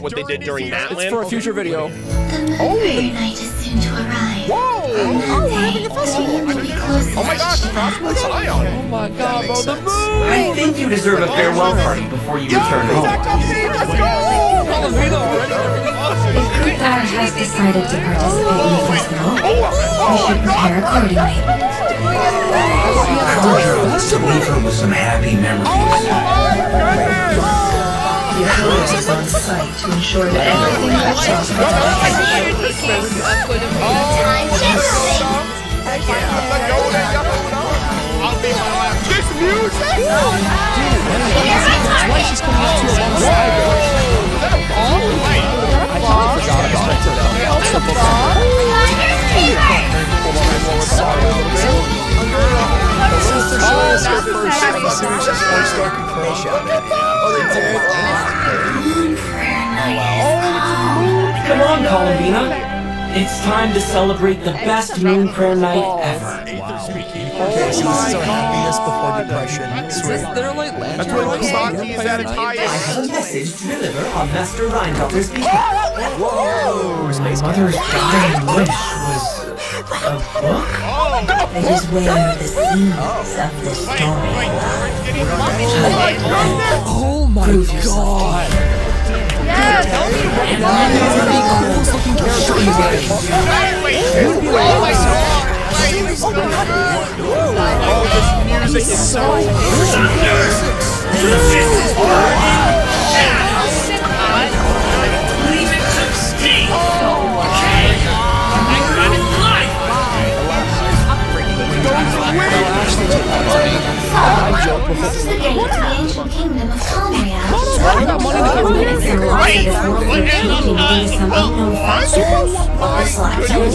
what they did during that land. It's for a future video. The moon night is soon to arrive. Whoa! Oh, we're having a festival! Oh my gosh, Cosmo Zion! Oh my god, bro, the moon! I think you deserve a farewell party before you return home. Let's go! If Kuthar has decided to participate in the festival, we should prepare accordingly. I want her to leave her with some happy memories. The authorities is on site to ensure that everything goes well. This music! That's why she's coming up to you alongside her. Is that a ball? I totally forgot about Come on, Columbina. It's time to celebrate the best moon prayer night ever. Okay, so this is our happiness before depression. Is this their like lantern? That's what Kusaki is at its I highest. have a message to deliver on Master Rheinfelder's behalf. Whoa! My mother's dying wish was a book? It is where the seeds of the story lie. Oh my god! Yes! And that is the coolest looking character in the game. You would be like, oh my god! Oh, this music is so This is the gate to the ancient kingdom of Calmria. I got money to cover It's the light of the world repeating within some unknown factor. All slash going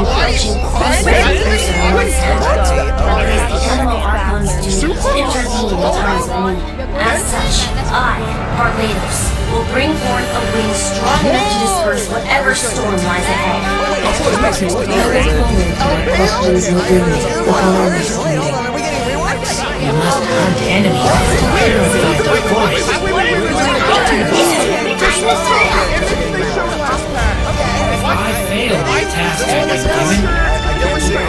crashing. This very person once had the animal archons to intervene in times of need. As such, I, Barbados, will bring forth a wind strong enough to disperse whatever storm lies ahead. Questions will bring the harmless meeting. You must hunt enemies to purify the voice. If I fail my task I've been given,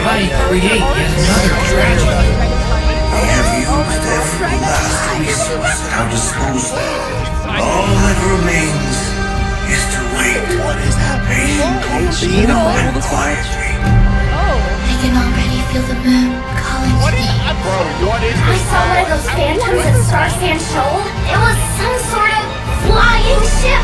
I create yet another tragedy. We have used every last resource at our disposal. All that remains is to wait patiently and quietly. I can already feel the moon calling to me. Bro, what is I this? saw one of those phantoms at Starsand Shoal. It was some sort of flying ship.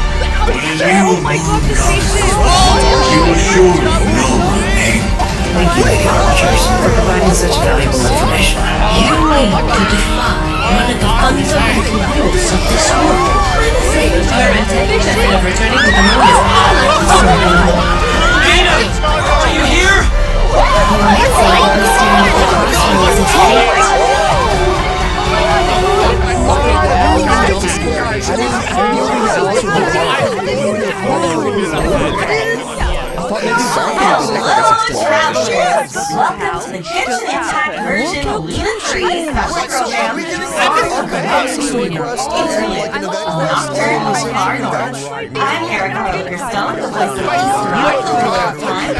You will surely know the name. Thank you, Lady Archers, for providing such valuable information. You need to defy one of the fundamental rules of this world. I'm afraid your intention of returning to the moon is unlikely anymore. Nina! Are you here? You might say understanding the person is its fate. Travelers, welcome to the Genshin Impact version Luna Tree special program. Nocturne Arnold. I'm Erica Pokerstone, the voice of East Time,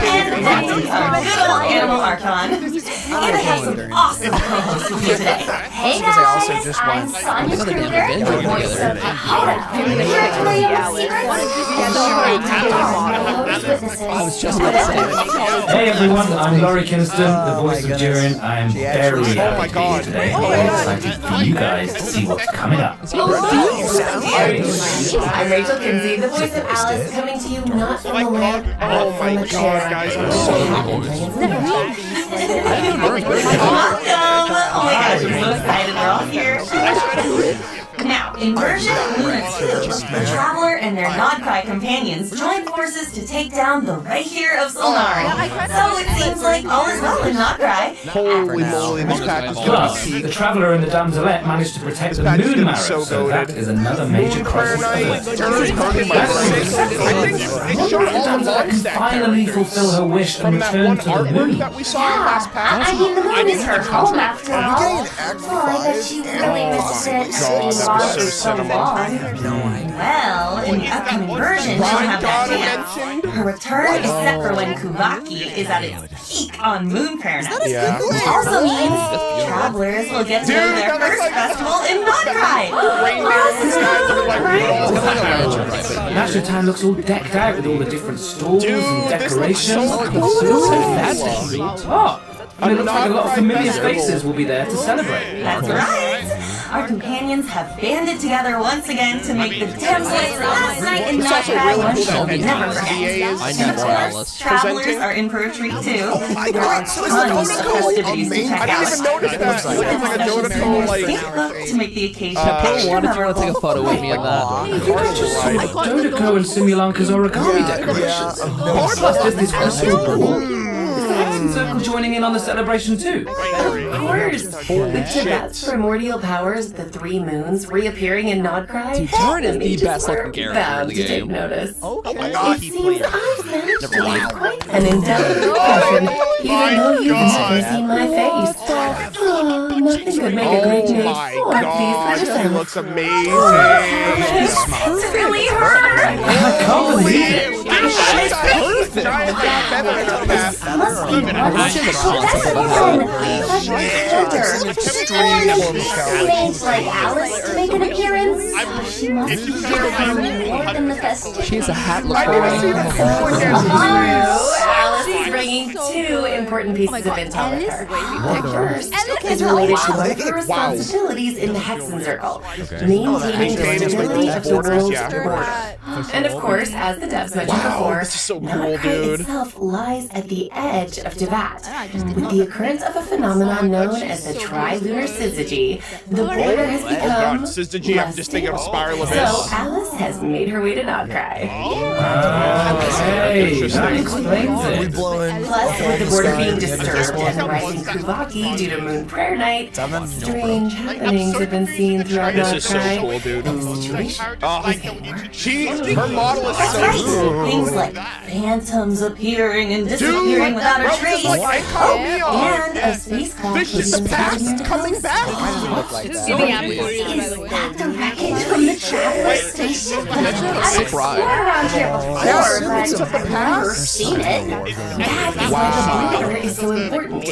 and that's a good old animal Archon. And I have some awesome co-hosts with me today. Hey guys, I'm Sonia Kruger, the voice of Hoda. Here to tell you I was just about to say it. Hey everyone, I'm Laurie Kinston, the voice of Jiren. I'm very happy to be here today. I'm excited for you guys to see what's coming up. I'm Rachel Kinsey, the voice of Alice, coming to you not from the lamp, Oh but my from a god, chair. guys, I'm so Welcome! Oh my gosh, I'm so excited we're all here. Now, in version Luna 2, the Traveler and their nodkrai companions join forces to take down the Reihir of Solnari. So it seems like all is well in nodkrai. holy moly, this pack is gonna Plus, be the peak. Traveler and the Damselette managed to protect the patch is moon gonna be marrow, so so that goated. is another major crisis Night, afoot. Turner's hurting my brain. I think it showed The all the Damselette marks can that finally character fulfill her wish and from that return one to the artwork moon. that we saw in last pack. I mean, the moon is her home after all. Are we getting Act Oh, I bet 5? she really missed it God, being that was gone so for so cinema. long. I have no idea. Well, in the upcoming version, she'll have that chance. Her return is set for when Kuvaki is at its peak on Moon Prayer Night. Yeah. Which also means travelers will get to go to their first festival in nodkrai. National Town looks all decked out with all the different stalls and decorations. Oh, and it looks like a lot of familiar faces will be there to celebrate. That's right. Our companions have banded together once again to make the damsels last night in nodkrai one shall never forget. I And of know course, Alice. travelers are in for a treat too. There are tons of festivities to check I out. didn't even notice that. It looks like a Donato, like... Facebook to make the occasion Why did you want to take a photo with me on that? You guys just saw Dodeko and Simulanka's origami decorations. Plus, there's this whole ball. Is the Hexen Circle joining in on the celebration too? Of course! With Tibet's primordial powers, the three moons reappearing in nodkrai, Durin is the mages best looking were character in bound the to take game. notice. God, It seems I've managed to leave mind. quite an indelible impression, even though you've never seen my face. Oh, nothing could make a great maid my more God, pleased with he herself. looks amazing. It's really her! I can't believe it. She's perfect. Giant feather in her cap. Must be Names like Alice to make an appearance. She must be here for more than the festival. She has a hat look I didn't see that before again. Alice is bringing two important pieces of intel with her. The first is related to one of her responsibilities in the Hexen Circle, maintaining the stability of the world's border. And of course, as the devs mentioned before, this is so cool, nodkrai dude. itself lies at the edge of Tibet. With the occurrence of a phenomenon known as the trilunar syzygy, the border has become Syzygy, I'm less just thinking of stable. Spiral So Abyss. Alice has made her way to nodkrai. Okay, that explains it. Plus, with the border being disturbed and rising Kuvaki due to Moon Prayer Night, strange happenings have been seen throughout This is so nodkrai. cool, dude. And the situation Her model is That's so right. cool. Things like phantoms appearing and disappearing without a trace. Like, call me on. And a spacecraft Vicious past coming back. Is that the wreckage from the traveler station? I've sick ride. Been around here before, Servants of the but I've never past. seen it. That is why the border is so important.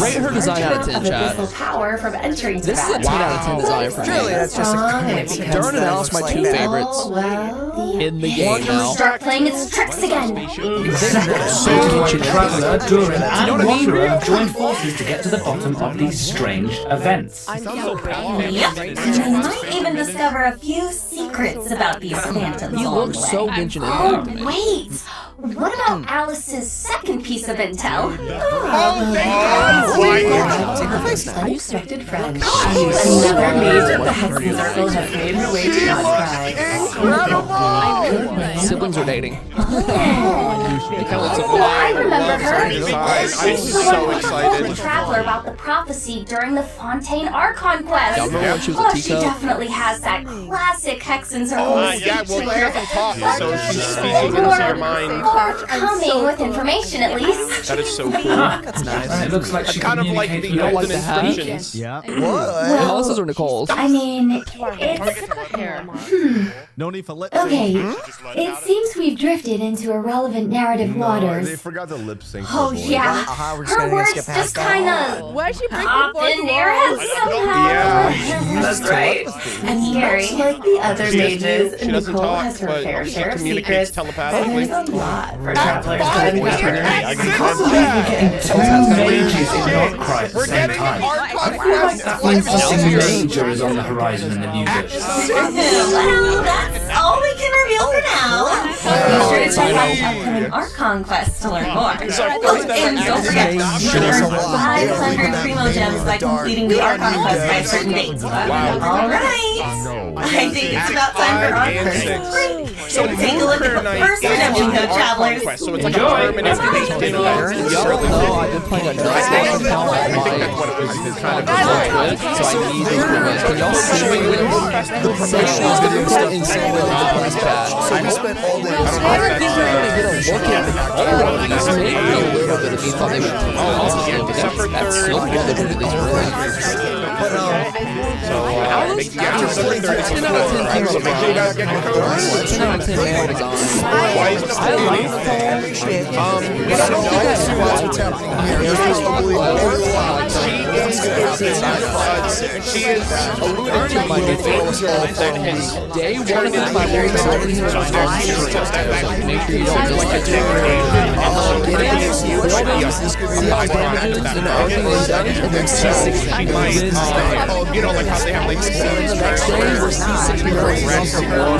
Rate her design out of 10, Of Chad. abyssal power from entering This is a Tibet. 10 out of 10 design for Really, me. that's just a And it becomes Durin and Alice, my two favorites well, in the game now. Start playing its tricks again. Traveler, Durin, and Wanderer joined forces to get to the bottom of these strange events. Yep, and they might even discover a few secrets about these phantoms He along looks the way. so Genshin Oh, Impact to me. wait. What about Alice's second piece of intel? Unexpected friend. Another mage of the Hexen Circle has made her way to nodkrai. Siblings are dating. I remember her. I'm She so told the excited. traveler about the prophecy during the Fontaine Archon quest. Y'all remember when she was a Oh, she teacup? definitely has that classic Hexen Circle speech Yeah, well, to she her. doesn't talk, so she's speaking into your mind. Forthcoming with information, at least. That is so cool. That's nice. And it looks like she Kind of like communicates the with like golden the hat? instructions. Yeah. Alice's or Nicole's? I mean, it's... No need for lip Okay, it seems we've drifted into irrelevant narrative They waters. forgot to lip sync. Oh yeah, We're just her gonna words skip just past that. kind of Why she break popped the fourth in their heads somehow. Yeah. That's right. And much like the other mages, She doesn't Nicole talk, has her but fair she share of communicates secrets, and telepathically. there's a lot for travelers to uncover. two mages in nodkrai at the We're same getting time. Archon I feel like quest. that means something major is on the horizon in the new bit. Well, that's all we can reveal for now. Be sure to check out the upcoming Archon quest to learn more. Oh, and don't forget, you can earn 500 Primo Gems by completing the Archon quest by a certain date. Alright! I think it's about time for our first break. So take a look at the first redemption code, travelers. So it's like a permanent dinner. Y'all know I've been playing a Nocturne account at my Twitch, so I need those promos. Can y'all see me with the session is going to be so insane with the class chat? So we spent all day. I don't think we're going to get a look at all of these. Maybe a little bit that he thought they should that's so cool they did these early. But after 10 out of 10 things about 10 out of 10 mods on. I like the poll. We don't know what's happening here. She is alluded to my new favorite that his day one of my very favorite make sure you don't just get to you know, like how they have like next day we're C6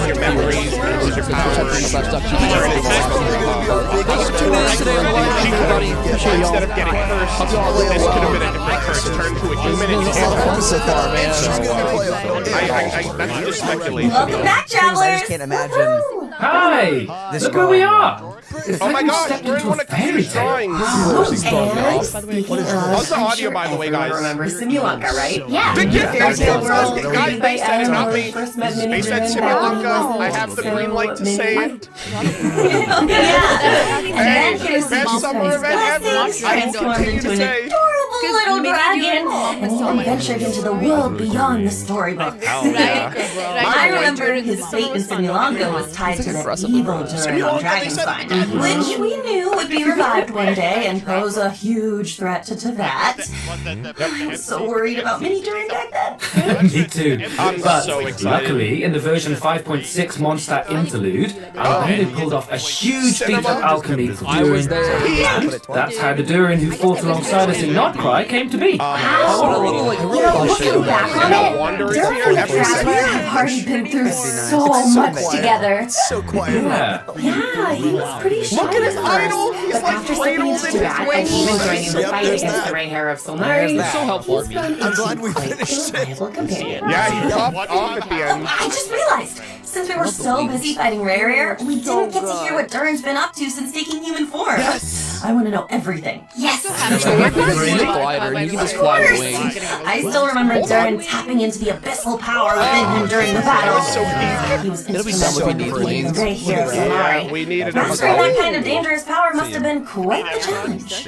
your memories, your powers. Tune in today on the live, everybody. Instead of getting cursed, this could have been a different curse. Turn to a human. Opposite far, man. That's just speculation. Welcome back, travelers! I just can't imagine. Hi! Look where we are! Oh my gosh, we're in one of Q's drawings. And speaking How's the audio, by the way, guys? remember Simulanka, right? Yeah. Big gift, Fairy tale world, guys, created by they said it's not Adam, me. first met They Mini said Driven back when he Simulanka. was I have the green light to say it. Yeah. And then here's the Best summer event ever. blessings I will transformed continue into to an say. adorable little dragon, and he ventured into the world beyond the storybook. I remember his fate in Simulanka was tied to the evil Durin on Dragonspine, which we knew would be revived one day and pose a huge threat to Tevat. I was so worried about Mini Durin back then. Me too. I'm But so excited. luckily, in the version 5.6 Mondstadt interlude, Albani pulled off a huge feat of alchemy for Durin. And that's how the Durin who fought alongside us in Nodkrai came to be. You know, looking back on it, Durin and Traveler have already been through so much together. So quiet. Yeah. Yeah, he was pretty shy Look at his at idol. first, He's but like after stepping into cradled in that his and even wings. joining the fight against the Ray Hair of Solnari, There's that. So helpful. he's grown I'm into glad we quite finished a reliable companion. Yeah, he popped off at the end. I just realized, since we were so busy fighting Rare, we didn't get to hear what Durin's been up to since taking human form. Yes. I want to know everything. Yes! Because he's a glider and you can just fly with wings. I still remember Durin tapping into the abyssal power within him during the battle. He was It'll be done if he needs instrumental in wings. the Great Hero Yeah, Solnari. we needed Mastering that kind of dangerous power must have been quite the challenge.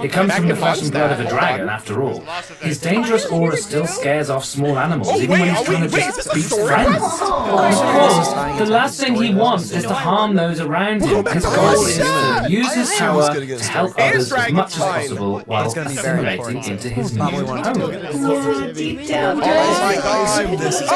It comes from the flesh and blood of a dragon, after all. His dangerous aura still scares off small animals, even when he's trying to just beat friends. Of course, the last thing he wants is to harm those around him. His goal is to use his power to help others as much as possible while assimilating into his new home. Yeah, deep down, Oh my god. This is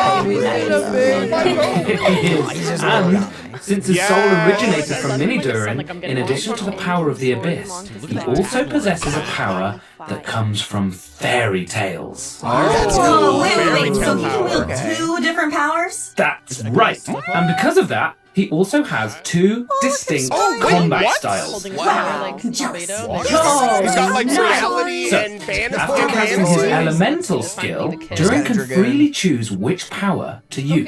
And since his soul originated from Mini Durin, in addition to the power of the Abyss, he also possesses a power that comes from fairy tales. Whoa, wait, so he can wield two different powers? That's right. And because of that, he also has two distinct combat styles. Wow, jealous. He's got like reality So, and fantasy. after casting his elemental skill, Durin can freely choose which power to use.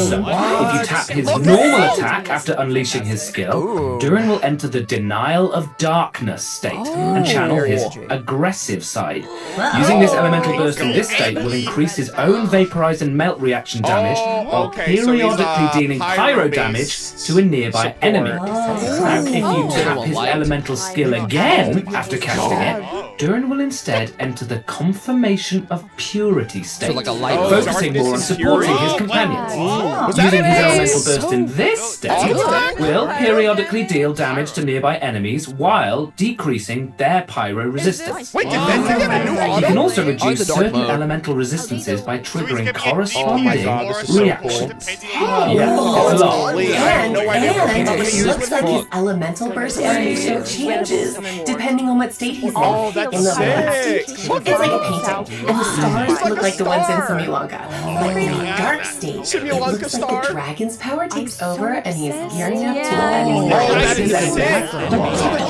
So, if you tap his normal attack after unleashing his skill, Durin will enter the Denial of Darkness state and channel his aggressive side. Using this elemental burst in this state will increase his own vaporize and melt reaction damage, while periodically dealing pyro damage to a nearby enemy. Now, if you tap his elemental skill again after casting it, Durin will instead enter the Confirmation of Purity state, So like a light focusing more on supporting his companions. Using his elemental burst in this state will periodically deal damage to nearby enemies while decreasing their pyro resistance. Wait, did Ben get a new You auto? can also reduce the dark certain mode. elemental resistances by triggering Oh my god, this is so reactions. cool. Yeah, it's a lot. Holy, I had no idea what And he it was looks like his elemental burst animation changes depending on what state he's in. Oh, that's in the light sick. state, it's like a painting, and the stars look like the ones in Simulanka. But in the dark state, it Simulanka looks like star. the dragon's power takes over and he's gearing up to defend Oh, that is sick.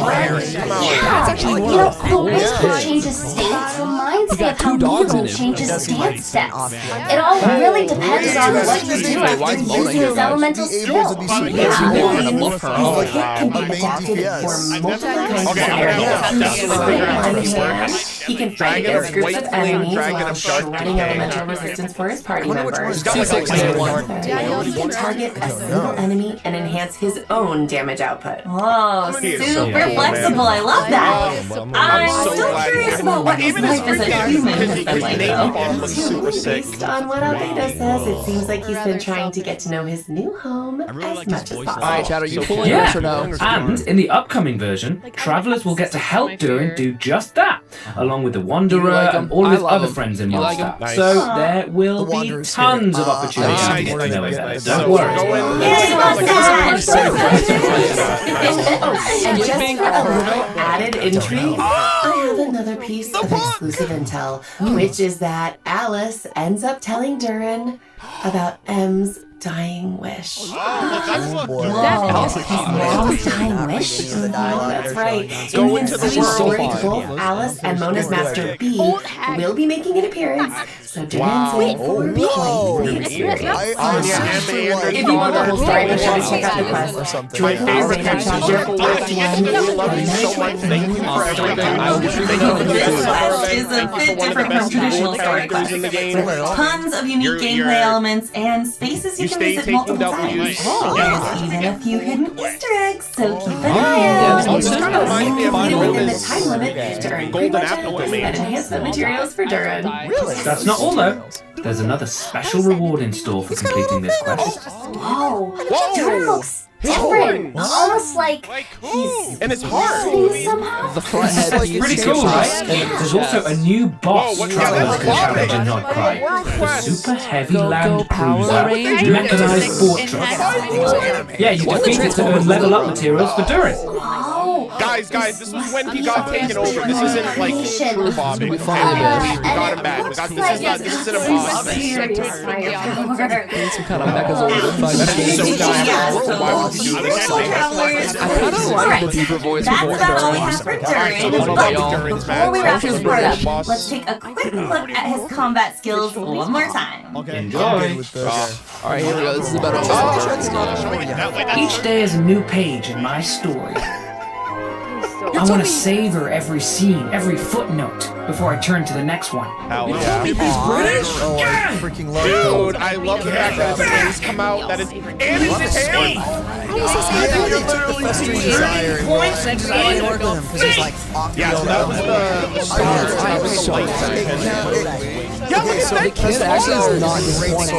That's actually one You know, of the way he changes states reminds me of how Nemo changes stance steps. It all really depends on what you do after using his elemental skill. They were gonna bluff her. It can be adapted for multiple kinds of Okay, areas. okay, Spring on hand, he can fight against groups of enemies while shredding elemental resistance for his party members. He can target a single enemy and enhance his own damage output. Oh, super flexible. I love that. I'm still curious about what his life as a human has been like, though. Based on what Albedo says, it seems like he's been trying to get to know his new home as much as possible. Alright, Chad, are you pulling this or no? And in the upcoming version, travelers will get to help Durin do just that, along with the Wanderer and all of his other friends in Mondstadt. So there will be tons of opportunities to get to know him better. Don't worry. And just for a little added intrigue, I have another piece of exclusive intel, which is that Alice ends up telling Durin about M's dying wish. Alice's dying wish? That's right. In the ensuing story, both Alice and Mona's master B will be making an appearance, so Durin's in for playing the experience. If you want the whole story, be sure to check out the quest. Join the Radar Chapter Act 1. This quest is a bit different from traditional story quests, with tons of unique gameplay elements and spaces you can visit multiple times. There's even a few hidden Easter eggs, so keep an eye out. Within the time limit to earn pre-budget and enhancement materials for Durin. That's not all though. There's another special reward in store for completing this quest. Whoa! Durin looks different. Almost like he's and it's hard. Somehow. The front head It's pretty cool, right? There's also a new boss travelers can challenge in nodkrai. The super heavy land cruiser mechanized fortress. Yeah, you defeat it to earn level up materials for Durin. Guys, this is when he got taken over. This isn't like true bombing. We finally got him back. This isn't a boss. Need some kind of mechas over the fight. That is so dire. Why would you do this? I kind of like the deeper voice That's before about all we have for Durin. Before we wrap this part up, let's take a quick look at his combat skills one more time. Enjoy. Alright, here we go. This is about Each day is a new page in my story. I want to savor every scene, every footnote, before I turn to the next one. Hell yeah. British? Oh, I freaking love it. Dude, I love the fact that his hands come out. That is, and his hands. Points and I work with him because he's like off Yeah, so that was the Okay, so the kid actually is not disappointing.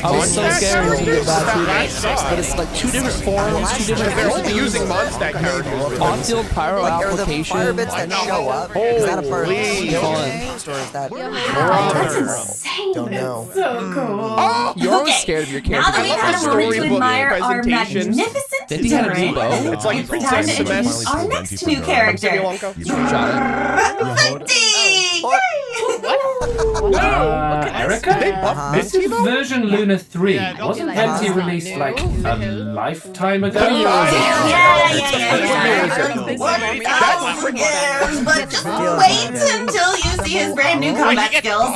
I was so scared he was going to get bad treatment. But it's like two different forms, two different They're only using Mondstadt characters. on-field pyro application. Fire bits that show up. Is that a part of the skill change, or is that? That's insane. Don't know. So cool. You're always scared of your character. Now that we've had a moment to admire our magnificent Did he have a Durin, new bow? It's like it's time Princess to introduce Semester. our next new character. Erica? They buffed This is version Luna 3. Wasn't Venti released like a lifetime ago? But just wait until you see his brand new combat skills.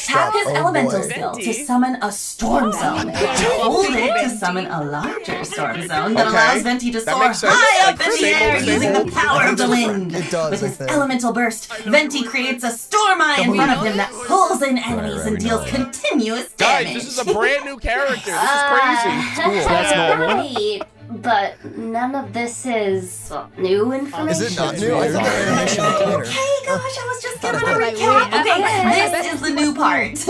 Tap his elemental skill to summon a storm zone. Hold it to summon a larger storm zone that allows Venti to soar high up in the air using the power of the wind. With his elemental burst, Venti creates a storm eye in front of him that pulls in enemies and deals continuous damage. Guys, this is a brand new character. This is crazy. It's cool. That's normal. Right, but none of this is new information. Is it not new? I think the animation is cleaner. Okay, gosh, I was just giving a recap. Okay, this is the new part.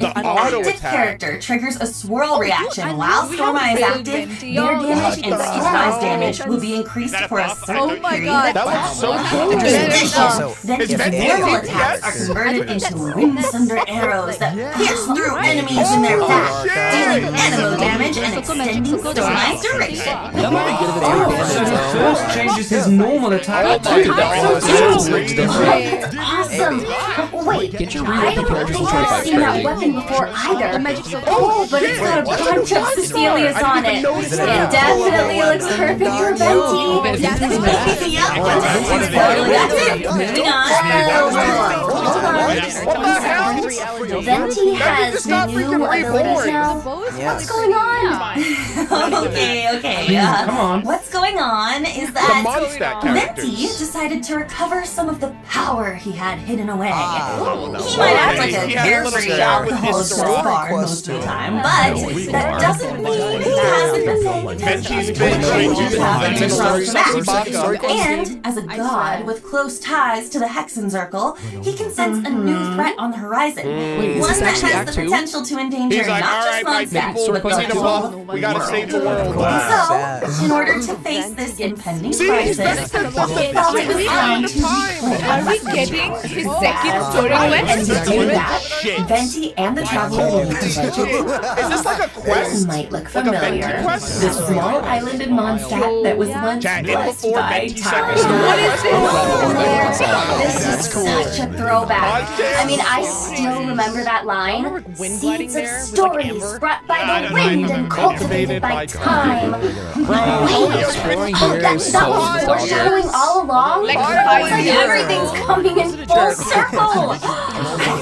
If an auto active attack. character triggers a swirl reaction while Storm Eye is active, their damage and Storm Eye's damage will be increased for a certain period. That looks so cool. In addition, Also, Venti's Venti normal a attacks are DPS? converted into wind-sunder arrows that pierce through enemies in their path, dealing anemo damage and extending Storm Eye's duration. That might be good if it's Oh, damage, so he though. first changes his normal attack too. That's awesome. Wait, Get your I real don't characters think and try to I've fight seen that Freddy. weapon before either. Oh, but it's got a bunch of Cecilias on it. It definitely looks perfect for Venti. Yep, that's it. Moving on. Venti has new abilities now. What's going on? Okay. Come on. What's going on is The that Mondstadt Venti characters. decided to recover some of the power he had hidden away. no. He might act like a He had a little carefree scar with alcoholic his bar most of the time, but that doesn't mean he hasn't been paying attention Venti's to been the trying changes to happening across the map. And And as a god with close ties to the Hexenzirkel, he can sense a new threat on the horizon. Wait, is One this that actually has Act the 2? potential to endanger he's like, not alright, my just Mondstadt, people, but we the need a whole buff. We gotta save the world. So, in order to face this impending crisis, he thought it was time to Are we getting his second story And quest? to do that, Shit. Venti and the Traveler need to Is this like a quest? might look Like a Venti familiar. quest? The small island in Mondstadt that was once Chat, in blessed before by Venti time. second What is This is such a throwback. I mean, I still remember that line. wind gliding Seeds there of with, like, stories amber? brought by I the don't know, I wind and remember. cultivated by time. Exploring here is That so was nostalgic. foreshadowing all along. Like It's 5 like years everything's coming in full circle.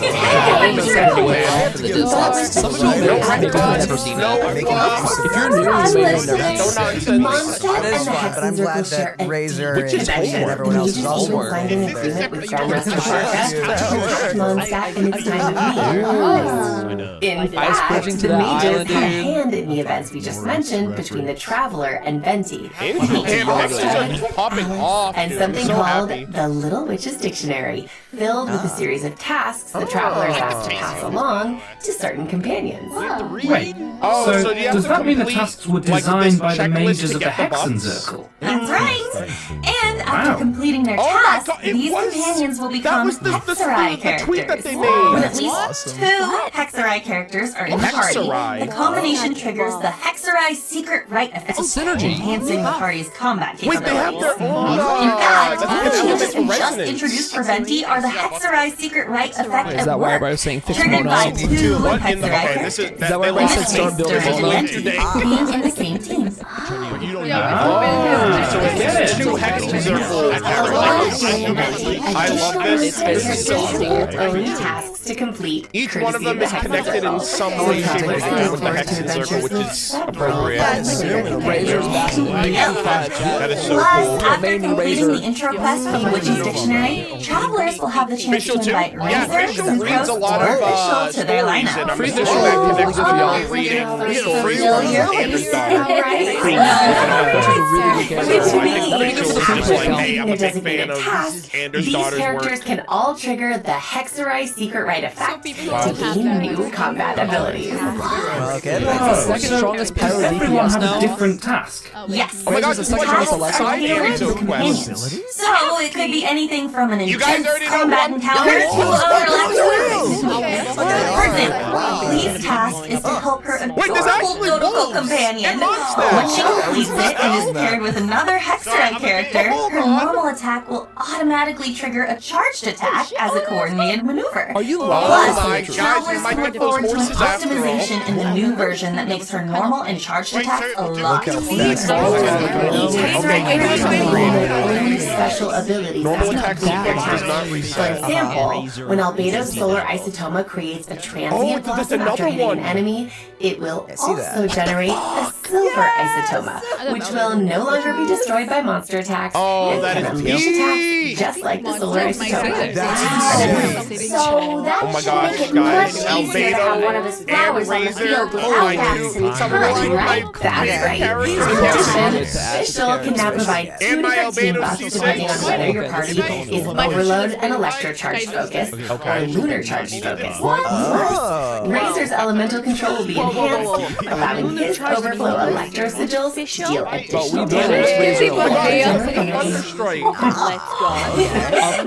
For the distance. Some of you may have never seen that. If you're new, you may have never No seen nonsense. Mondstadt That is and the fun, but I'm glad Hexenzirkel share that a Razor deep and connection. everyone else is Mages also even signed an agreement with Grandmaster Parka to protect Mondstadt in its time of need. In Ice fact, bridging to the that mages island, had a dude. hand in the events we just mentioned between the Traveler and Venti. Damn, Hexes are popping off, And dude. something I'm so called happy. the Little Witch's Dictionary, filled with a series of tasks the travelers have to pass along to certain companions. Wait, Oh, so you have does to that mean the complete, tasks were like, designed this by the checklist mages to of the get the buffs? Hexenzirkel? That's right! And after Wow. completing their Oh my tasks, God, it these was- companions will that become was the Hexerai tweet that characters. they made. When at least two Hexerai characters are in the party, Hexerai. the combination triggers the Hexerai Secret Right effect, It's a synergy. enhancing the party's combat Wait, they have capabilities. their own. In fact, that's the an changes we elemental just resonance. introduced for Venti are the Hexerai Secret Right effect Is at that why work, everybody's saying fix triggered by Mono? two What in the? Hexerai Okay, characters. this is Is that why they everybody In said this start case, building during Mono? Lent, being in the same team. So it's two Hexenzirkel characters. I love this. This is so cool. Own tasks to complete. Each one of them is connected in some way, shape, or form with the Hexenzirkel, which is appropriate. Razor's massive. That is so Plus, cool. after Maybe completing Razor. the intro quest from the Witch's Dictionary, travelers will have the chance to Official too? invite Yeah, Razor, Official reads a Ghost, lot or of Official to their stories, and lineup. I'm Free assuming Official that is connects really to good. reading stories Familiar from when you Anders' say daughter. that, right? Which Which means- means, That'll Rachel give us a was free like, hey, I'm a their big fan designated of task, Anders' these daughter's characters work. can all trigger the Hexerai Secret Right effect to have gain that. new combat abilities. Okay, Second strongest pyro Everyone DPS has a now. different task. Yes. Oh my God, Razor's this the is second like most a side electric. area to a quest. So it could be anything from an You guys intense already know combat what- encounter to a relaxed one. Okay. For example, Lee's task is to help her Wait, there's adorable actually dotical wolves companion. and monsters. When she completes it and is paired with another Hexerai character, her normal attack will automatically trigger a charged attack as a coordinated maneuver. Are you Oh lying? my Plus, gosh, travelers you might can get look those forward to an horses after all. optimization in the new version that makes her normal and charged attacks a lot easier. Only special abilities Normal that attack complete their sequence does not tasks. reset. For example, when Albedo's solar isotoma creates a transient that's blossom after another hitting one. an enemy, it will see that. also generate a silver isotoma, which will no longer be destroyed by monster attacks Oh, and that can is unleash neat. attacks just like the solar isotoma. So that Oh my should gosh, make it guys, much easier to have one of his flowers on the Razor, field with oh my outcasts dude, and some time, really right? like That's right. characters In together. addition, Official can now provide two And my different team Albedo buffs C6. depending on whether your party is Overload and Electro Charge focused or Lunar Charge focused. Oh. Razor's elemental control will be enhanced, allowing his overflow Electro sigils to deal additional damage. Thunderstrike.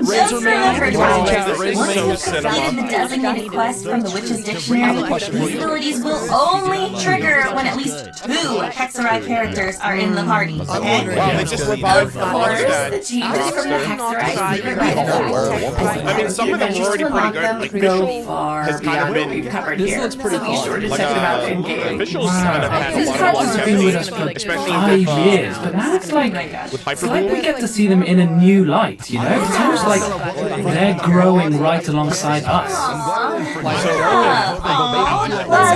Just remember, travelers, Razor once Man. you've completed the designated quest from the Witch's Dictionary, these abilities will only trigger trigger when at least 2 Hexarai characters are in the party. Okay? Wow, they just Of revived course, the Mondstadt. changes from the Hexarai secret rifle. I mean, some of them were already pretty good. Like, Fischl has kind of been... This looks pretty cool. Fischl's kind of had a lot of Characters have been with us for especially 5 with, years, but now it's like, with it's like we Hyperboom. get to see them in a new light, you know? It's almost like they're growing right alongside us. Plus,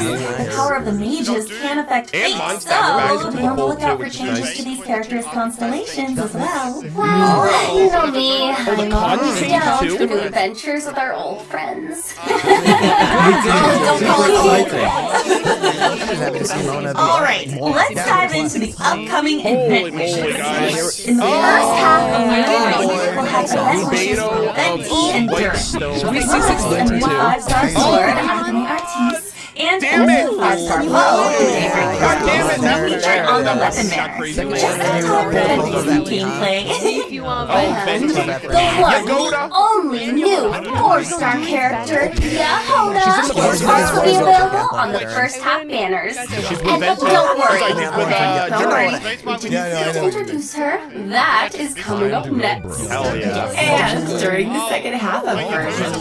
the power of the mages can affect And fate, Mondstadt so back be on the to lookout for which is changes nice. to these characters' constellations as well. Well, you know me. I'm Con always scene down too? to new adventures with our old friends. Alright, let's dive into the upcoming event missions. guys. In the first half of the we'll have event missions for Venti and Durant. So we see A new 5-star sword, Anthony Artis, and a new 5-star bow, David God damn it, that was featured on the weapon not bearer. crazy. Just a top Venti gameplay. And the one only new 4-star character, Yahoda, is also be available on the first half banners. And don't worry, don't worry. We didn't get to introduce her. That is coming up next. Hell yeah. And during the second half of version 2,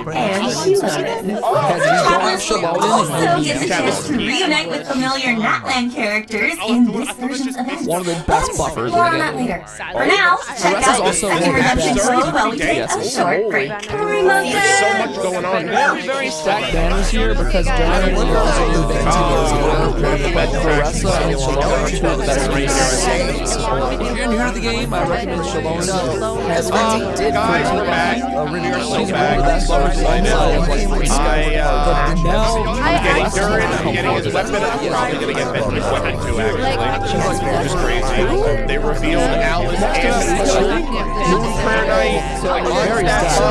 and she loaded. Travelers will also get the chance to reunite with familiar Natland characters in this version's event. One of the best buffers More in on the that game. later. For now, check out the also second one of the redemption best. code while we take a short break. There's so much going on. Very stacked banners here because Durant is also the Venti Clarissa and Shalona are 2 of the best racers. If you're new to the game, I recommend Shalona. As Venti did Guys, we're back. she's one of the best buffers I'm getting Durant, I'm getting his weapon up, I'm gonna get Venti's weapon too, actually. Which is crazy. They revealed Alice and Nocturne Knight, very stacked.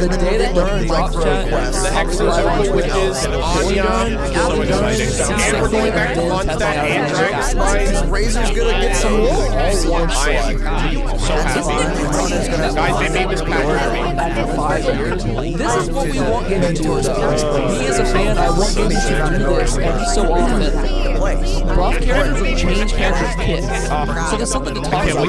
The day that Durant dropped the Hexes, Witches, and Onion. So exciting. And we're going back to Mondstadt and Dragonfly. Razor's gonna get some more. I am so happy. Guys, they made this pack for me. 5 years. This is what we want gaming to do. Me as a fan, I want gaming to do this every so often. Buff characters and change characters kits. So there's something to talk about.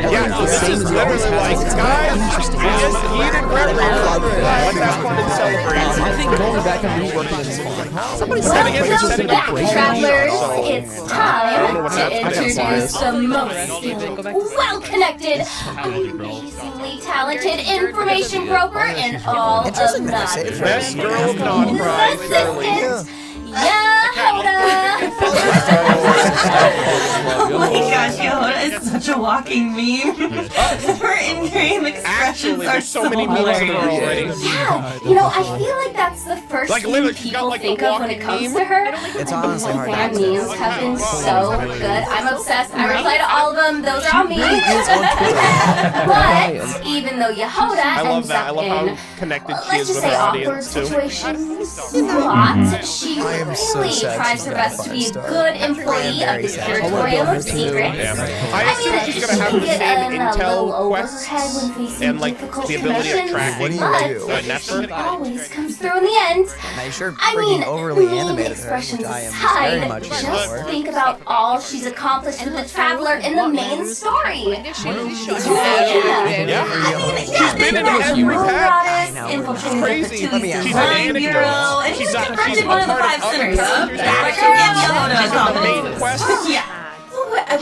Yeah, this is literally like, guys, we just heated Gregory. Let's have fun and celebrate. I think going back and reworking this is fun. Somebody's Welcome back, travelers. It's time what's to happening. introduce the most skilled, well-connected, amazingly talented information broker in all of Nodkrai. Best girl of Nodkrai, Assistant Yahoda. Oh my gosh, Yahoda is such a walking meme. Her in-game expressions Actually, are there's so many memes of her already. Yeah, you know, I feel like that's the first Like, thing literally, she's got, people like, the think of when it walking comes meme. to her. It's honestly hard to Fan do. memes have been so good. I'm obsessed. I reply to all of them. Those are all me. But even though Yahoda I love ends that. I up love in, how connected she let's is just with say, her awkward audience, too. situations a lot, she I am so really sad tries she's her got best a to be a 5-star. good employee of the Curatorium of Secrets. I assume she's gonna have the same a intel little quests overhead when facing and, like, difficult the ability of commissions, tracking, but Nefer. she always comes through in the end. Now, you're I mean, freaking overly meme animated her, expressions which I am aside, very much here just for. think about all she's accomplished with the Traveler in the main story. She's been in every pack. Infiltrated Crazy. the She's an anecdote. Bureau, and She's she's a- confronted she's one of the a part 5 of sinners. other That's characters. She's Yahoda. in the main quest. Yeah.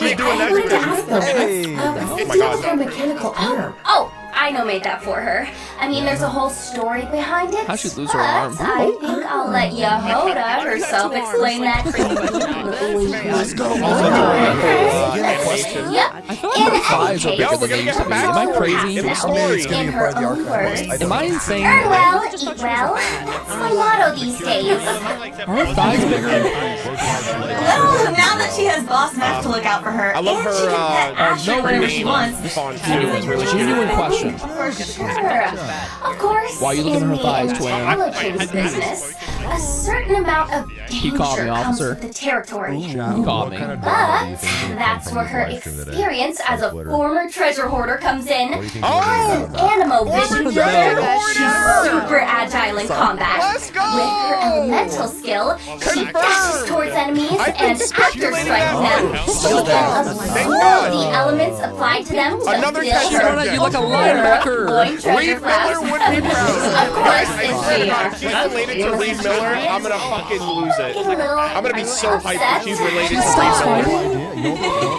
Wait, doing I wanted to that ask though, Hey. what's the my deal God. with her mechanical arm? Oh, I know made that for her. I mean, there's a whole story behind it. How'd she lose her but arm? I think I'll let Yahoda herself explain that for you. Let's go. Yep. I feel like her thighs are bigger than they used to be. Am I crazy? In the story. gonna be In a part her of the own archive. words. Am I insane? Earn well, eat well. That's my motto these days. Are her thighs bigger? Well, now that she has Boss Max to look out for her, I love and she her, can pet Asher no whenever she name wants, Font Genuine question. For sure. Of course, Why are you looking in at her thighs, the twin? intelligence business, a certain amount of danger caught me, comes officer. with the territory. He caught me. But that's where her experience as a former treasure hoarder comes in. As an Animo vision builder, she's super agile in combat. With her elemental skill, she dashes towards enemies and after striking them, she can absorb the elements applied to them to Another fill test her subject. You like a linebacker. glowing treasure Reed flask. Miller would be proud. Of course, Guys, if I we swear, are if she's related to Reed Miller, I'm gonna fucking lose it. I'm gonna be so hyped if she's related to Reed Miller.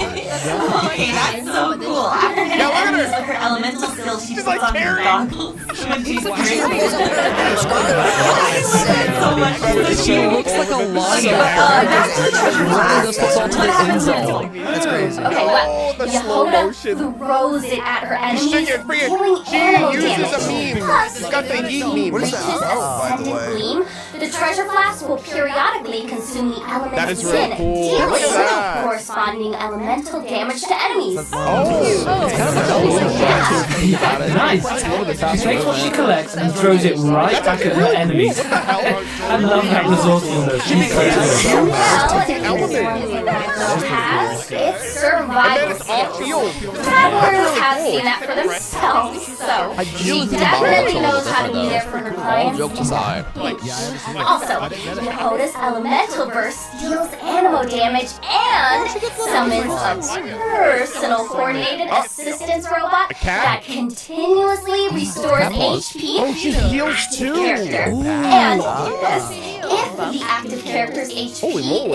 Okay, that's so cool. After hitting enemies with her elemental skill, she puts like on these Carrie. goggles when she's screaming. So much. She looks like a linebacker. Really just puts all to the end zone. That's crazy. Okay, well, the slow Yehoda motion. throws it at her enemies, She dealing animal uses damage. a meme. Plus, It's got the if yeet she meme. What is reaches that? ascendant gleam, the treasure flask will periodically consume the elements That is really within, cool. dealing Look at that. corresponding elemental damage to enemies. It's kind of a double swing. Nice. She takes what she collects and throws it right back at her enemies. I love how resourceful those she's Well, if it's one has, it's survival skills. Travelers have seen that for themselves, so she definitely knows how to be there for her All clients. jokes aside. Also, Yehoda's elemental burst deals animo damage and summons a personal coordinated assistance robot that continuously restores HP Oh, she heals too. character. And yes, if the active character's HP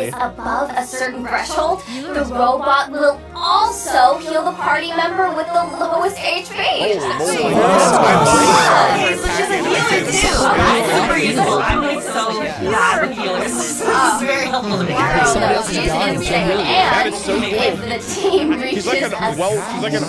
is above a certain threshold, the robot will also heal the party member with the lowest HP. Super useful. I'm like so bad with healers. This is very helpful to me. That is so And if the team reaches She's like an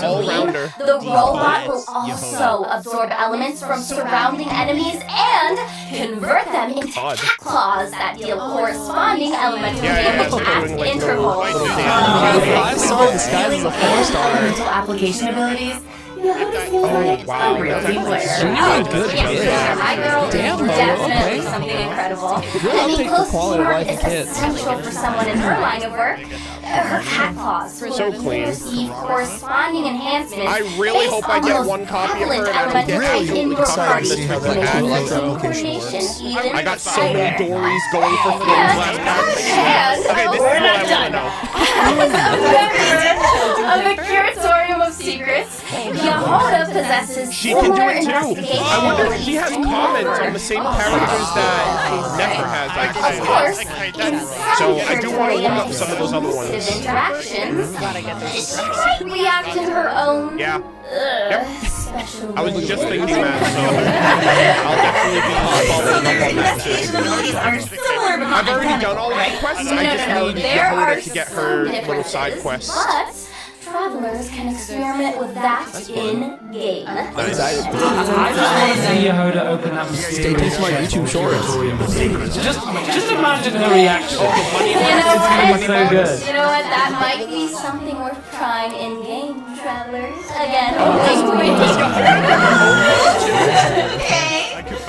all-rounder. the robot will also absorb elements from surrounding enemies and convert them into cat claws that deal corresponding elemental damage at intervals. 5-star disguise as a 4-star. Elemental application abilities. Yehoda seems like a real team player. She's a good kid. My girl is Damn, Hoda, definitely okay. something incredible. Good uptake for Close quality of teamwork life is of kids. essential for someone in her line of work. Her cat claws So clean. receive corresponding enhancements. I really based hope I on get those one copy of her prevalent and I don't get elements in your excited party. to see how that Making actually team electro-location coordination even I got so many tighter. Dories going for flames last pack. Okay, this is what I want to know. Of the Curatorium of Secrets, Yehoda possesses She can do similar it too. investigation I wonder if she has abilities comments and on the same characters that Nefer has, Of I'd course, say. in So some I do want to look up some of those other ones. interactions, she might react in her own Yeah. special I was way. just thinking that, so I'll definitely be following up on that too. Investigation abilities are similar but not I've already identical, done all of right? the quests, No, I just no, need there are Yehoda to get her some little side differences, quests. But travelers can experiment with that in game. I just want to see Yehoda open that mysterious Stay tuned to my YouTube shorts. Curatorium of Secrets. Just imagine her reaction. You know It's so what? good. You know what? That might be something worth trying in game, travelers. Again,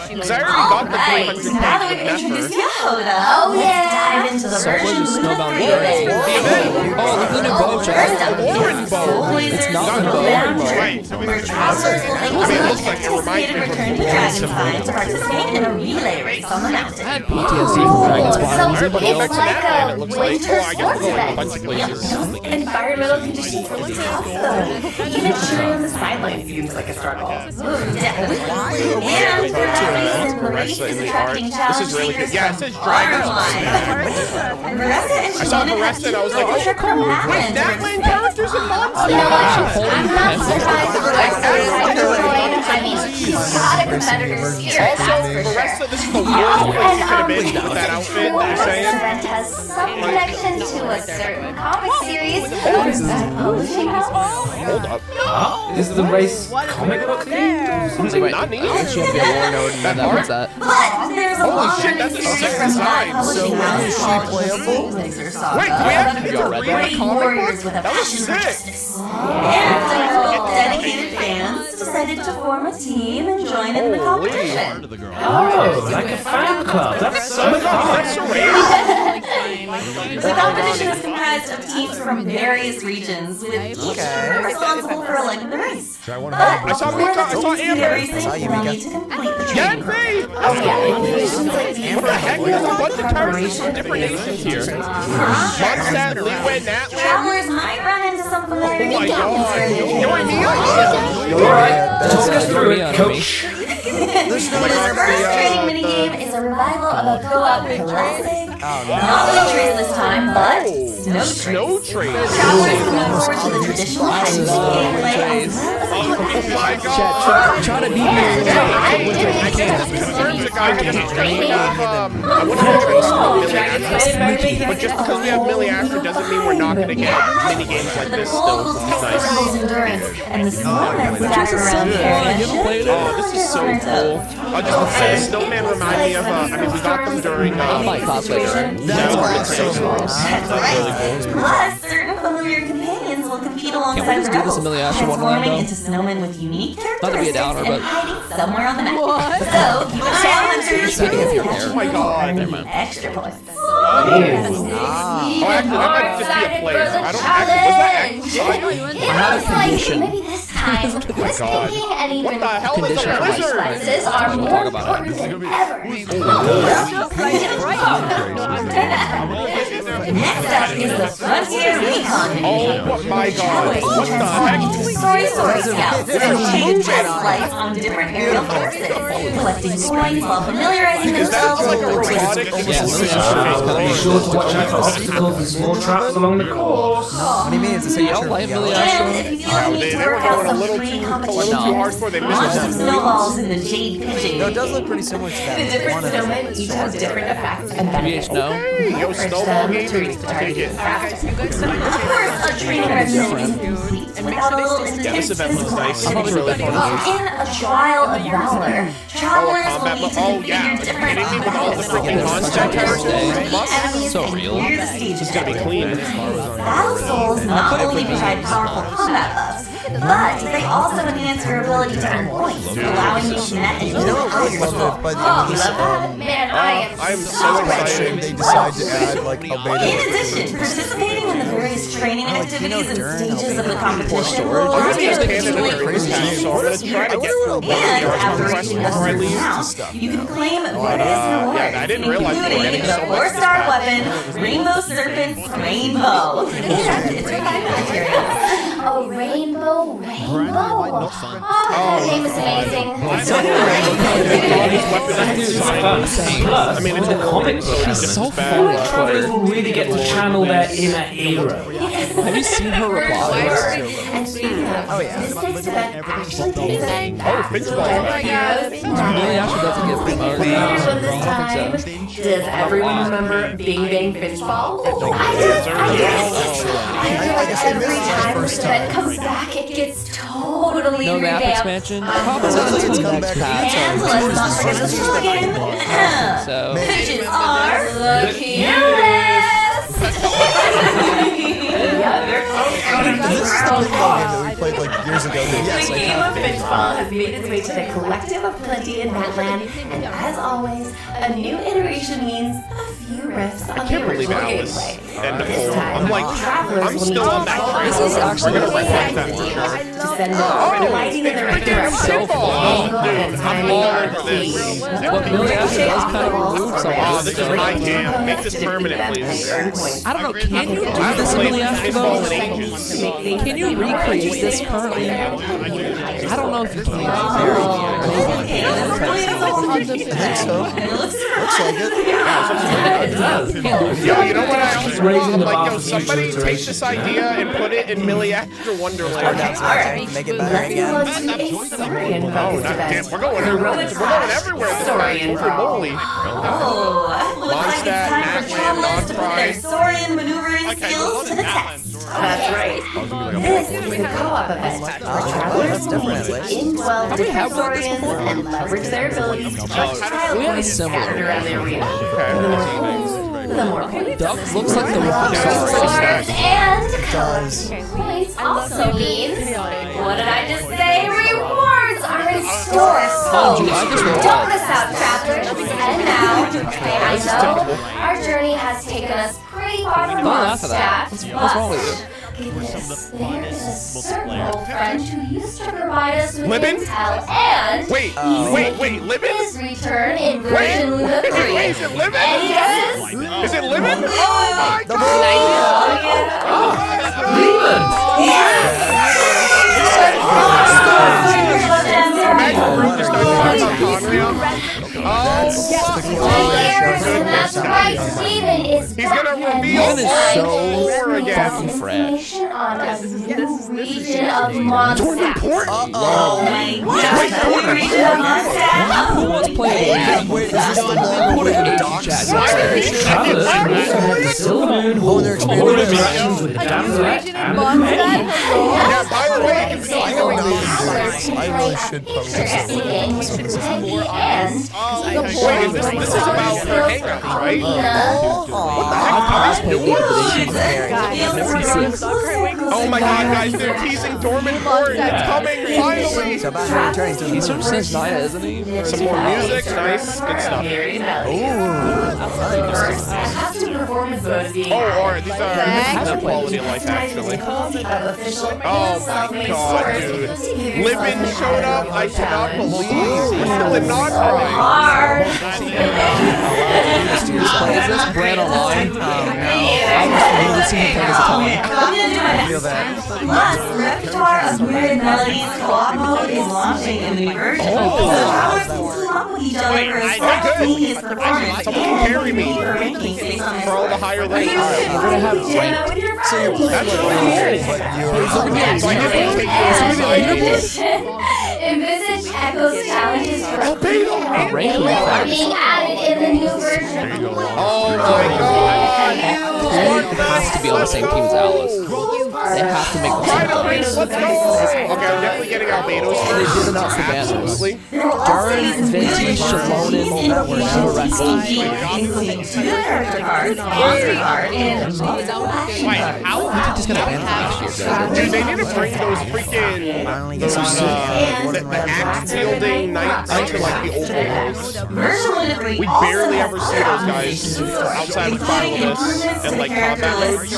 Because I already got the Right, 300 now that we've Nefer. introduced Yehoda, Oh, let's yeah. dive into the So version what is with Snowbound the Barracks? event. Oh, look at the new bow, Chad. Orange bow. It's not Snowbound the bow. Right. where travelers will make I mean, it looks an like it reminds anticipated me of return to Dragonfly to participate in a relay race on the mountain. I had PTSD from Dragon's So Fire. it's But go back to like that land, a it looks like. winter Oh, I get sports to go like a event. bunch of places. Environmental conditions were tough though. Even cheering on the sidelines seems like a struggle. Definitely. And for that reason, the race is attracting This is really good. Yeah, it says Dragon's I saw Marissa and I was like, oh, wait, that land characters in Monster? You know what? I'm not surprised Marissa decided to join. I mean, she's got a competitor's spirit, that's for sure. Marissa, this is the worst place you could have been with that outfit, you're This saying? event has some connection to a certain comic series or some publishing house. Hold up. Is the race comic book themed? Not needed. She had to be a war node and That that was art, that. But there's a longer shit, that's a history sick from design. that So publishing is she house playable? Wait, do we have to Y'all read that? Brave warriors with a That was passion for sick. justice. And a group of dedicated fans decided to form a team and join in the competition. Oh, like a fan club. That's so fun. That's surreal. The competition is comprised of teams from various regions, with each team responsible for a leg of the race. But I saw before Mika, I saw the teams begin Amber. racing, they'll need to complete the training. Yanfei! Oh yeah, Amber, heck, there's a bunch of characters from different nations here. Mondstadt, Liwen, Natlan. Travelers might run into some familiar Oh my god. You know what I mean? Alright, talk us through it, coach. The first training minigame is a revival of a co-op classic. Not wind trace this time, but snow trace. Snow train. Travelers can look forward to the traditional hide-and-seek gameplay as well as Oh my god. Try to beat me. I think this confirms it, guys. Because we have, I wouldn't have traced Millie After. But just because we have Millie After doesn't mean we're not going to get mini games like the this cold still. will test the Nice. rebels' endurance, and the snowmen scattered around the area should Oh, this is so cool. I'll just say, Snowman remind me of, I mean, we got them during, I might cosplay during. That's right. Plus, certain familiar companions will compete alongside Can't we just the do this rebels, in Millie After one transforming round, into snowmen with unique Not to be a characteristics downer, and but- hiding somewhere on the map. So, keep an eye on hunters Speaking of your who hair. Oh my god. extra points. Oh, actually, that might just be a play. I don't actually, was that actually? I have a condition. Maybe this time, risk God. taking and even What the hell is a Condition. blizzard? exercises are We'll more talk about it. important than ever. Next up is the Frontier Recon. Oh my god. What the heck? Story Scouts and take test flights on different aerial forces, collecting points while familiarizing Is that themselves like a with robotic? Yeah, Millie After Be is sure to watch out for obstacles and small traps along the course. What do you mean? It's a kind of... Y'all signature. like Millie And After? if you feel the need to They were work out going a some little free too competition, hardcore. They launch some missed snowballs in the Jade Pigeon. No, it does look pretty similar to The that different one. of them. snowmen each have different effects and benefits. PH, no? Hey, yo, snowball gaming. To Take target it. faster. Of course, a training regimen isn't complete without a little Yeah, this intense event was physical nice. activity. Really fun. In a trial of valor, travelers will combat need to oh, configure yeah. different Are you kidding me? With all the freaking battles, Mondstadt characters? enemies, So and real. clear the stage. It's gonna be clean. Battle Souls not only provide powerful combat buffs, but they also enhance your ability to earn points, allowing you to net and build up your Love score. it, but Oh, it you was, love that? Man, I am I'm so excited. they decide to add like a In beta. addition, participating in the various training activities and stages of the competition will storage. allow I you just to handed it accumulate over prestige. so I'm gonna try to get through And after the reaching a before I certain leave. amount, you can claim various rewards, yeah, I didn't realize we were including getting the so much 4-star this weapon, Rainbow Serpent's Rainbow. And it's refinement material. a rainbow. Oh, the name is amazing. Plus, I mean, it's the a comic book. She's so bad. funny on Travelers Twitter. will really get to channel their inner hero. Have you seen her replies? And speaking of, this next event actually takes a Millie After doesn't get promoted. This time, does everyone remember Bing Bang Fish Ball? I feel like every time this event comes back, it gets totally No map revamped. expansion? Probably It's the come next back. patch. And let's not forget the slogan. So, Pigeons are The cutest! This is the game that we played like years ago. Yes, The I game have. of Fishball has made its way to the collective of plenty in Matland, and as always, a new iteration means a few riffs on the Can't believe original Alice gameplay. and This Nicole. time, I'm like, travelers I'm will still need on to that follow train. This is actually We're gonna really reflect that for sure. to send the lighting in the right direction. Angle and timing are key. what Millie After does kind of remove some Oh, of this this is my stuff. jam. Make this permanent, please. I don't know, can you do I this haven't in Millie played After baseball though? in ages. Can you recreate this currently? I don't know if you can. Looks like it. It does. Yo, you know what? I actually Raising I'm the like, bar yo, for future somebody take iterations. this idea and put it in Millie After Wonderland. Make it better Let's again. move on to a story-focused Oh, not damn. event. We're going everywhere this time. Story Holy info. moly. Oh, looks like it's time for Mondstadt, travelers to put their Nocturne. Saurian maneuvering skills to the test. That's right. This is a co-op event where travelers indwell different stories and leverage their abilities to trial points scattered around the arena. The more points, Duck looks like the rock star. And points also means, what did I just say? Rewards are in store. So don't miss out, travelers. And now, I know our journey has taken us pretty far from Mondstadt, What's wrong with you? goodness, there is a certain old friend who used to provide us with Libin? intel and Wait, Libin? his return in version Luna 3. Wait, is it Libin? Any guesses? Is it Libin? Oh my god! That's right, Steven is He's gonna reveal all four again. information on a new region of Mondstadt. Oh my gosh, are we reaching a Mondstadt? Who wants to play a game? Put an H chat. Travelers can also head to Silver Moon Hall for more interactions with the Damslet and the Crane. Yeah, by the way, you can see I really should post this. Wait, this is about her hangouts, right? What the heck? Oh my god, guys, they're teasing Dormant Court. It's coming, finally! He's from Since Naya, isn't he? Some more music, nice, good stuff. Oh, or these are quality of life, actually. Oh my god, dude. Libin showed up, I cannot believe. The nodkrai. Is this Brand Online? I've never seen him play as a talent. I'm gonna do my best. Plus, Repertoire of Weird Melodies co-op mode is launching a new version. So travelers can team up with each other for a simultaneous performance. Someone can carry me For ranking based on for all the higher ranks. We're gonna have with your friends. That's Envisage Echo's challenges for being added in the new version. Oh my god! It has to be on the same team as Alice. They have to make the same Finally, team. let's go! Okay, I'm definitely getting Albedo's They first. did announce the banners. Absolutely. Darn, Venti, Shalonen, that were never wrestling. Including 2 character cards, monster card, and multiple action cards. They're just gonna ban them next year. Dude, they need to bring those freaking the axe wielding knights to like the overlords. Version 1 to 3 We also barely has ever see those guys outside of finalists and like combat modes.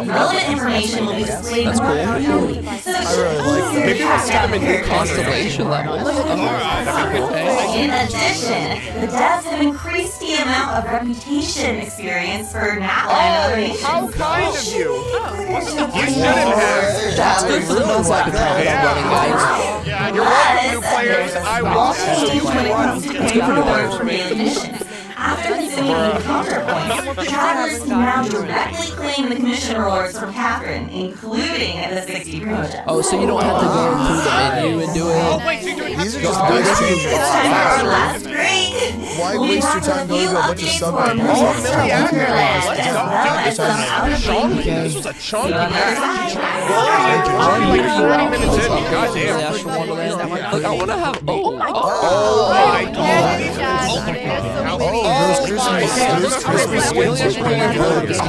Relevant information will be displayed more clearly. So Maybe we'll see them in new Constellation levels. in addition, the devs have increased the amount of reputation experience for Natline Oh, how kind of you! You shouldn't have. That's good for the ones like the talent I'm running, guys. Yeah, you're welcome, new players. I will. change when it comes to paying rewards for daily missions. After consuming counterpoints, travelers can now directly claim the commission rewards from Catherine, including the 60 project. Oh, so you don't have to go through the menu and do it? Wait, so you're These are just nice It's time for our last break. Why waste your time going to a bunch of Updates stuff? for Mashup Wonderland, Let's as go. well Dude, as some other chunky. games. This was a chunky match. We're already like 40 minutes in. Goddamn. Astro Wonderland. Like, I want to have. Oh my god. Those Christmas. Those Christmas Really, Astro Wonderland. There's a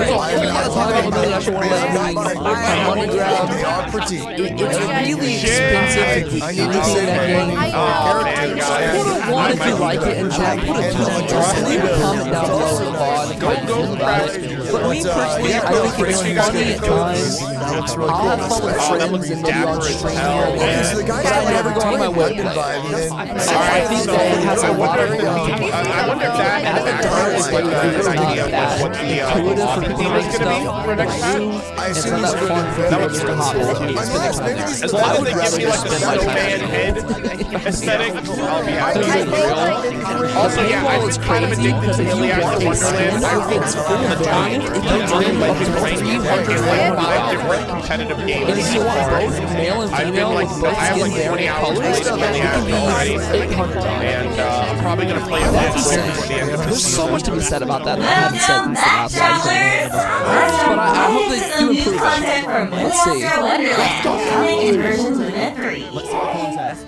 whole lot of talk about the Astro Wonderland being underground. They are pretty. It's really expensive to I need to say that game. Oh man, guys. Put a 1 if you like it, and chat, put a 2. Leave a comment down below in the pod. Go grab it. But me personally, I think it's funny at times. I'll have fun with friends and maybe on stream here and Because the there. guys But I that never have go on my London webpage. vibe, and I think that it has a lot of I wonder if that actually is like an idea of what the intuitive for theme is doing going to be stuff. for next time. I It's assume not it's that fun for That people would just to hop on and spend their time there. As long as they give me like the snowman head aesthetic, I'll be happy. Also, yeah, I'm kind of addicted to Iliad to Wonderland. I think it's full of the time. I've played 5 different competitive games. And if you want both male and I've been female like, with both I have skin like 20 variant hours colors, played it Iliad can be already. $800. And I'm probably gonna play a bit before the end of There's this so much to be said about that I haven't said since the last Travelers, but I hope they do new improve content it. from Let's see. Monster Wonderland coming in version Luna 3.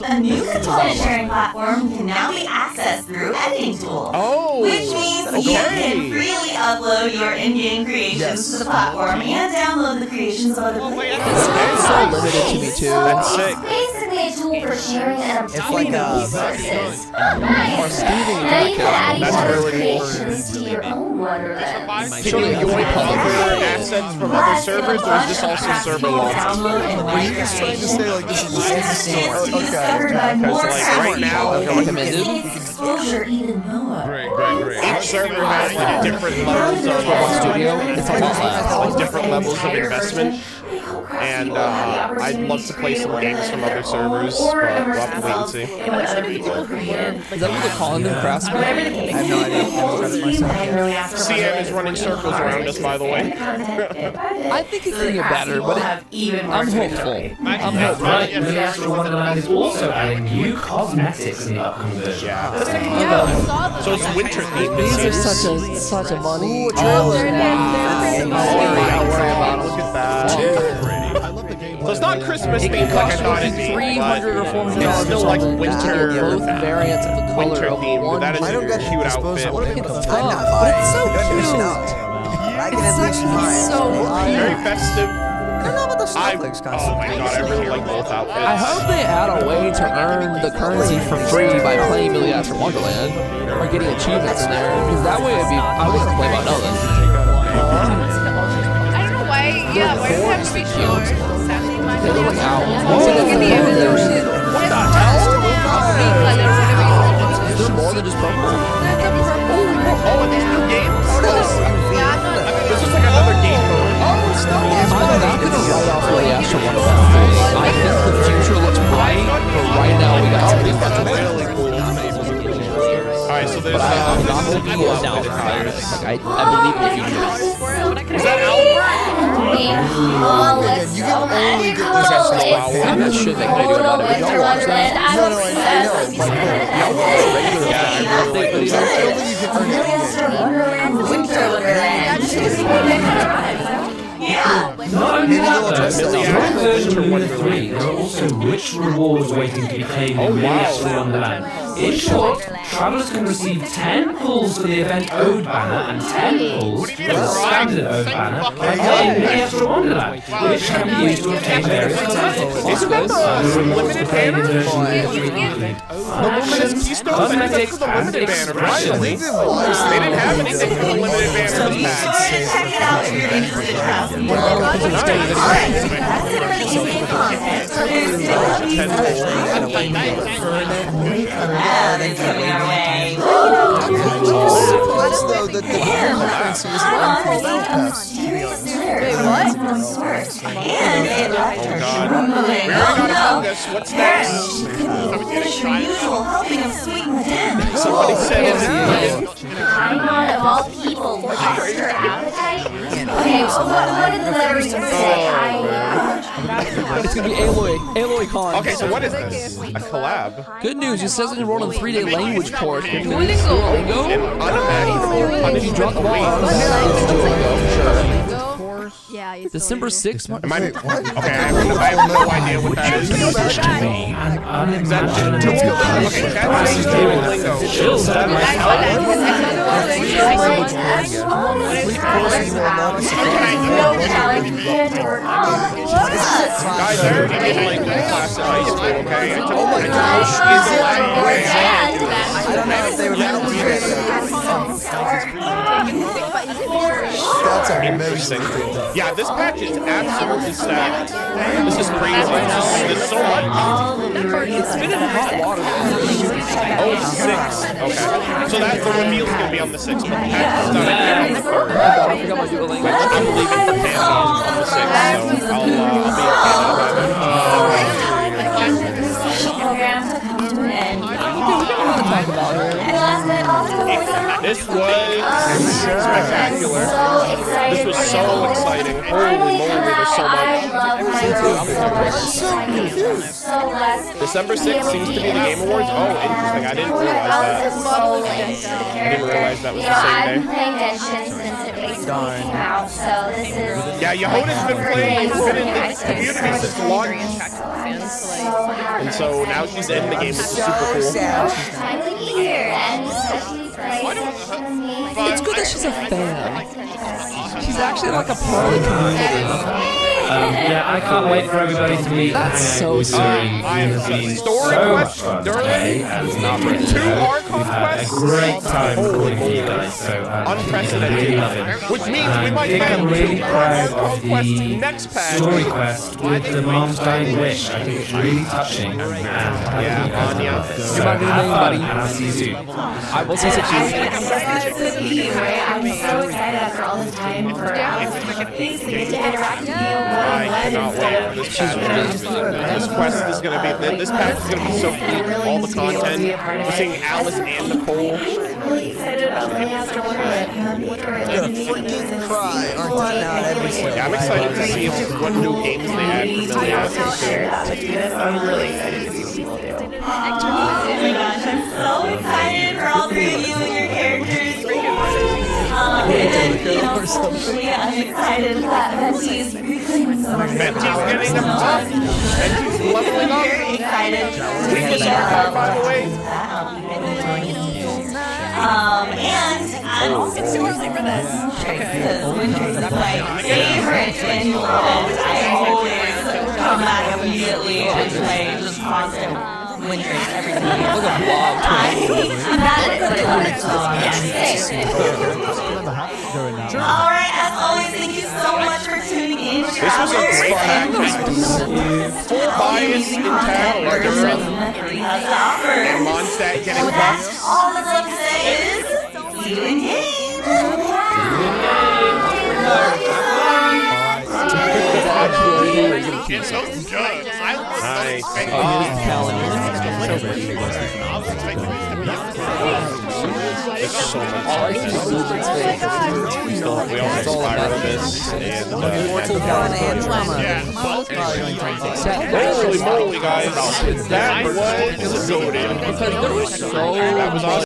A new component sharing platform can now be accessed through editing tools. Oh, Which means you can freely upload your in-game creations to the platform and download the creations of other players. It's so limited to me too. That's sick. Basically a tool for sharing and obtaining resources. Or Nice. Steven Now you can add each That's other's really cool. creations to your own Wonderland. Can you join other assets from other servers, or is this also server locked? Were you just trying to say like this is the same store? Discovered by more Because like right now, Recommended. exposure even more. each server has like different levels of Studio. It's a lot less. like different levels of investment. And I'd love to play some games from other servers, but we'll have to wait and see. Is that what they're calling them, craftsmen? I have no idea. CM is running circles around us, by the way. I think it can get better, but I'm hopeful. I'm hopeful. Right, and the Astro Wonderland is also adding new cosmetics in the upcoming version. So it's winter themed. These are such a money. Ooh, trailer. Don't worry about them. Look at that. So it's not Christmas themed like I thought it'd be, $300 or but $400 it's still like winter, both variants of the color winter of themed. one. That is I don't a get cute disposable. outfit. I'm not But buying. it's so Don't miss cute. out. I can at least buy it. Very festive. I don't know about the snowflakes Oh costume. my god, I really like both outfits. I hope they add a way to earn the currency for free by playing Million Astro Wonderland or getting achievements in there. Because that way I wouldn't play by nothing. I don't know why. Yeah, why does it have to be short? They look like owls. Look at the evolution. What the hell? Is there more than just purple? Oh, and these new games? Yeah, This is like another game mode. I'm not going to write off Million Astro Wonderland. I think the future looks bright, but right now we got something much Really cool. Alright, so there's I'm not going to be down for tires. Like, I believe in the future. Is that Albert? Oh, let's You go can only get this magical. as It's That should make me do about it. Winter Don't watch Wonderland. that. I'm No, I know, but obsessed. I don't think you can earn it. Winter Wonderland. Not only that, though, during version Luna 3, there are also rich rewards waiting to be claimed in Million Astro Wonderland. In short, travelers can receive 10 pulls for the event Ode banner and 10 pulls for the standard Ode banner in Million Astro Wonderland, which can be used to obtain various cosmetics. Isn't that the limited Playing in banner? version Luna 3 include Luminous Keystones? I think that's cosmetics, for the and limited banner, expressions. finally. They didn't have anything for the limited banner this pack. Check it out if you're interested in crafting. Alright, that's it for the in-game content. So there's still a few collabs coming our way. Suppose though that the currency is not for Battle Pass. Wait, what? And it left her trembling. We already got Among Us. What's next? Finish your usual helping of sweet madame. Somebody said it. Paimon of all people lost her appetite? Okay, so what did the letters say? It's going to be Aloy Con. Okay, so what is this? A collab? Good news, it says enrolled in a 3-day language course. Duolingo? Unimaginable If you drop the ball, punishment. Yeah, he's December 6th. Am I? Okay, I have no idea what that is. An unimaginable Okay, that's Duolingo. Guys, I already did like that class in high school, okay? I took I don't know if they would have That's Interesting. Yeah, this patch is absolutely stacked. This is crazy. There's so much. It's been in hot water. Oh, 6. Okay. So that the reveal's gonna be on the 6th, but the patch is done again on the 3rd. I forgot my Duolingo. I'm leaving for Canada on the 6th, so I'll be in Canada by then. talk about here. And last night also This was spectacular. This was so exciting. Holy moly, there's so much. December 6th seems to be the Game Awards. Oh, interesting. I didn't realize that. I didn't realize that was the same I've day. been playing Genshin since it basically came out, so this is... Yeah, Yehoda's been playing. She's been in the community since launch. And so now she's in the game, which is super cool. Finally here, and she's like... It's good that she's a fan. She's actually like a part of the community. Yeah, I can't wait for everybody to meet. That's so sweet. It's been so much fun today, and we've had a great time recording for you guys. So Unprecedented. really love it. Which means we might I'm have really proud of Quest the next patch. story quest with the mom's dying wish. I think it's really touching, and Anya. so have fun, and I'll see you soon. I will see you soon. I'm so excited after all this time for things to get to interact with you. I cannot wait for this patch. This quest is going to be, this patch is going to be so cool. All the content. We're seeing Alice and Nicole. Really excited about the after what freaking cry, aren't they now every single Yeah, I'm excited to see what new games they add for Millie. I'm really excited to see what people do. Oh my gosh, I'm so excited for all three of you and your characters. And, selfishly, I'm excited that Venti's Venti's getting up. Venti's leveling up. very excited to Weakness see archive, by the way. and I'm also too early for this. Because Wintrace is my favorite annual event. I always come back immediately and play just constant Wintrace every single year. Look at Blob. Alright, as always, thank you so much for tuning in. This was a great pack. Full bias intact. And Mondstadt getting buffed. All that's left to say is, see you in game. It's so good. Nice. It's so much fun. We all inspired of this. And holy moly, guys. That was goated. Because there was so That was awesome.